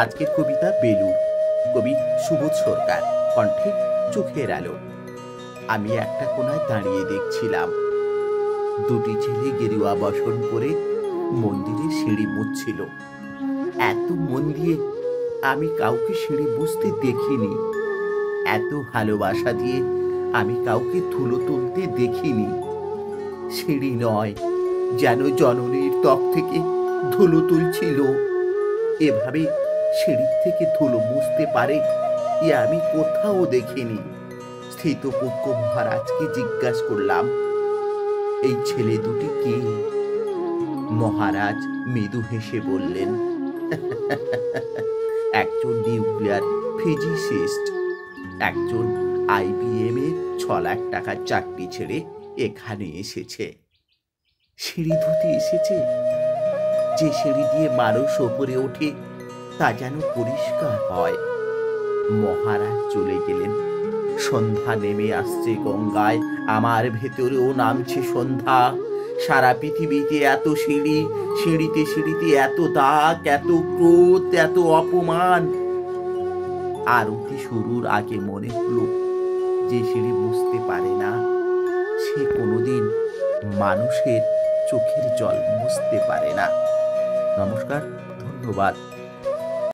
আজকের কবিতা বেলুড়। কবি সুবোধ সরকার। কণ্ঠে চোখের আলো। আমি একটা কোণায় দাঁড়িয়ে দেখছিলাম দুটি ছেলে গেরুয়া বসন পরে মন্দিরের সিঁড়ি মুছছিল। এত মন দিয়ে আমি কাউকে সিঁড়ি মুছতে দেখিনি। এত ভালোবাসা দিয়ে আমি কাউকে ধুলো তুলতে দেখিনি। সিঁড়ি নয়, যেন জননীর ত্বক থেকে ধুলো তুলছিল। এভাবে সিঁড়ির থেকে ধুলো মুছতে পারে এ আমি কোথাও দেখিনি। স্থিতপ্রজ্ঞ মহারাজকে জিজ্ঞাসা করলাম, এই ছেলে দুটি কে? মহারাজ মৃদু হেসে বললেন, একজন নিউক্লিয়ার ফিজিসিস্ট, একজন IBM এর 6 লাখ টাকার চাকরি ছেড়ে এখানে এসেছে। সিঁড়ি ধুতে এসেছে। যে সিঁড়ি দিয়ে মানুষ ওপরে ওঠে তা যেন পরিষ্কার হয়। মহারাজ চলে গেলেন। সন্ধ্যা নেমে আসছে গঙ্গায়, আমার ভেতরেও নামছে সন্ধ্যা। সারা পৃথিবীতে এত সিঁড়ি, সিঁড়িতে সিঁড়িতে এত দাগ, এত ক্রোধ, এত অপমান। আরতি শুরুর আগে মনে হলো, যে সিঁড়ি বুঝতে পারে না সে কোনোদিন মানুষের চোখের জল মুছতে পারে না। নমস্কার, ধন্যবাদ।